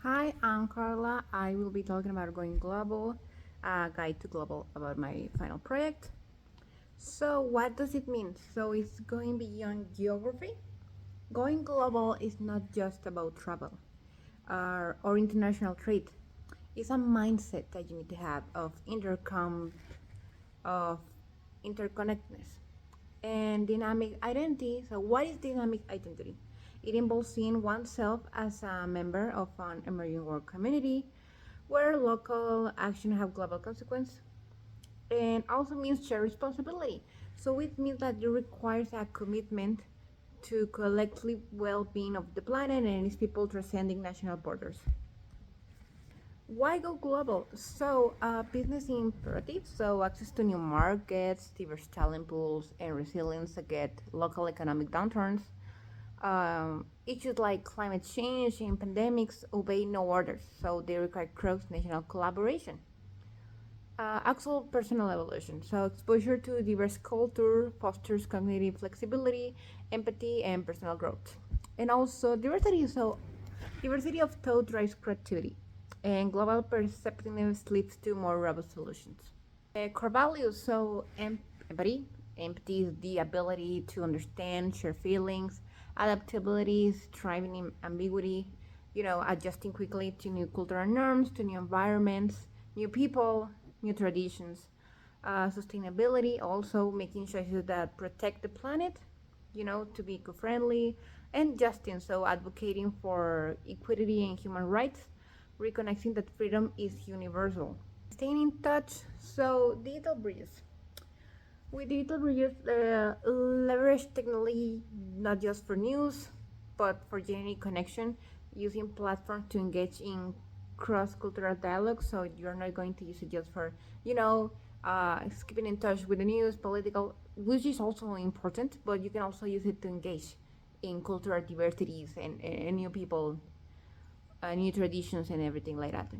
Hi, I'm Carla. I will be talking about going global, a guide to global about my final project. So, what does it mean? So, it's going beyond geography. Going global is not just about travel or international trade. It's a mindset that you need to have of interconnectedness and dynamic identity. So, what is dynamic identity? It involves seeing oneself as a member of an emerging world community where local action have global consequence and also means shared responsibility. So it means that it requires a commitment to collective well-being of the planet and its people transcending national borders. Why go global? So, business imperative, so access to new markets, diverse talent pools, and resilience against local economic downturns. Issues like climate change and pandemics obey no orders, so they require cross-national collaboration. Actual personal evolution, so exposure to diverse culture fosters cognitive flexibility, empathy, and personal growth. And also diversity, so diversity of thought drives creativity, and global perceptiveness leads to more robust solutions. Core values, so empathy. Empathy is the ability to understand, share feelings, adaptability, thriving in ambiguity, adjusting quickly to new cultural norms, to new environments, new people, new traditions. Sustainability, also making choices that protect the planet, to be eco-friendly, and justice, so advocating for equity and human rights, recognizing that freedom is universal. Staying in touch, so digital bridges. With digital bridges, leverage technology not just for news, but for genuine connection, using platforms to engage in cross-cultural dialogue. So you're not going to use it just for, keeping in touch with the news, political, which is also important, but you can also use it to engage in cultural diversities and new people, new traditions, and everything like that.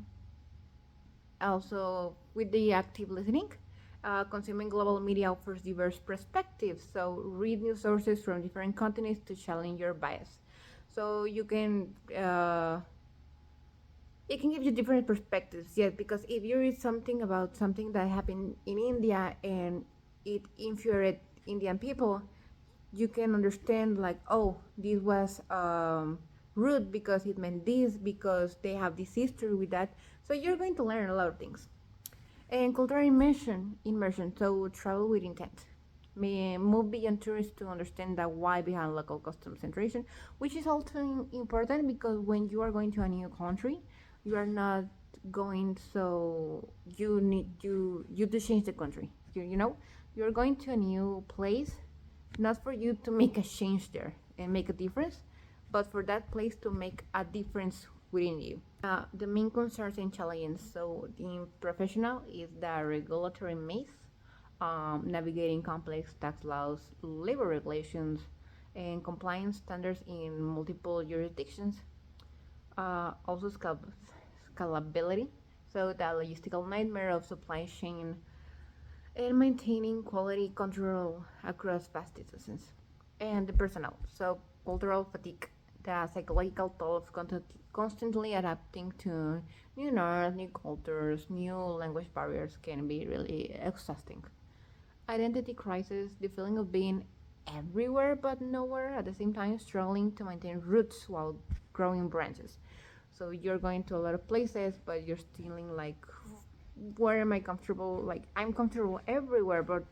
Also, with the active listening, consuming global media offers diverse perspectives. So, read news sources from different continents to challenge your bias. So, it can give you different perspectives, yes, because if you read something about something that happened in India and it infuriated Indian people, you can understand, like, oh, this was rude because it meant this, because they have this history with that. So, you're going to learn a lot of things. And cultural immersion, so travel with intent. May move beyond tourists to understand the why behind local customs and tradition, which is also important because when you are going to a new country, you are not going, so you to change the country. You're going to a new place, not for you to make a change there and make a difference, but for that place to make a difference within you. The main concerns and challenges. So, the professional is the regulatory maze, navigating complex tax laws, labor regulations, and compliance standards in multiple jurisdictions. Also, scalability. So, the logistical nightmare of supply chain and maintaining quality control across vast distances. And the personnel, so cultural fatigue, the psychological toll of constantly adapting to new norms, new cultures, new language barriers can be really exhausting. Identity crisis, the feeling of being everywhere but nowhere at the same time, struggling to maintain roots while growing branches. So you're going to a lot of places, but you're feeling like, where am I comfortable? Like, I'm comfortable everywhere, but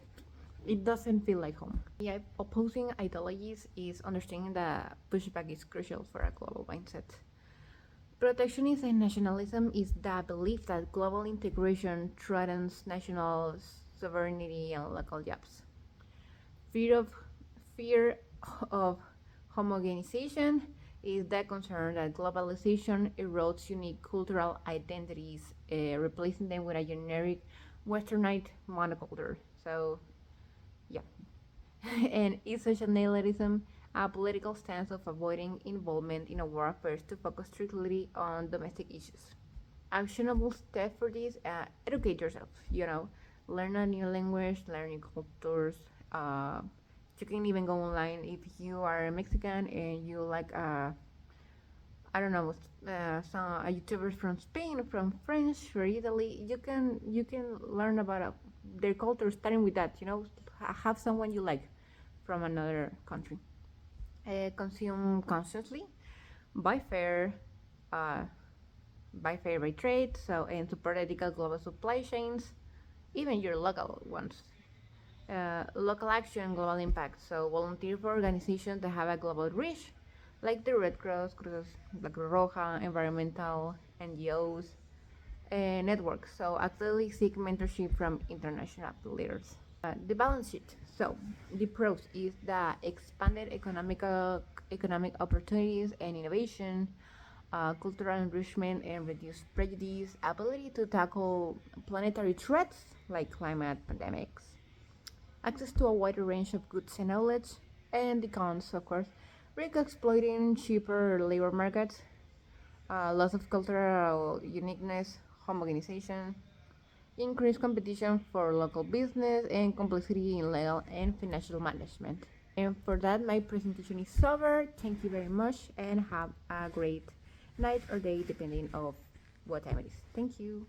it doesn't feel like home. Yeah, opposing ideologies is understanding that pushback is crucial for a global mindset. Protectionism and nationalism is the belief that global integration threatens national sovereignty and local jobs. Fear of fear of homogenization is the concern that globalization erodes unique cultural identities, replacing them with a generic westernized monoculture. So, yeah. And is socialism a political stance of avoiding involvement in a war affairs to focus strictly on domestic issues? Actionable step for this: educate yourself. Learn a new language, learn new cultures. Uh, you can even go online if you are Mexican and you like I don't know, some YouTubers from Spain, from France, or Italy. You can learn about their culture, starting with that. Have someone you like from another country. Consume consciously, buy fair, uh, buy fair by trade, so and support ethical global supply chains, even your local ones. Local action, global impact. So volunteer for organizations that have a global reach, like the Red Cross, La Cruz Roja, environmental NGOs, networks. So actively seek mentorship from international leaders. The balance sheet. So the pros is the expanded economic opportunities and innovation, cultural enrichment and reduced prejudice, ability to tackle planetary threats like climate pandemics, access to a wider range of goods and knowledge, and the cons, of course, risk exploiting cheaper labor markets, loss of cultural uniqueness, homogenization, increased competition for local business, and complexity in legal and financial management. And for that, my presentation is over. Thank you very much, and have a great night or day, depending on what time it is. Thank you.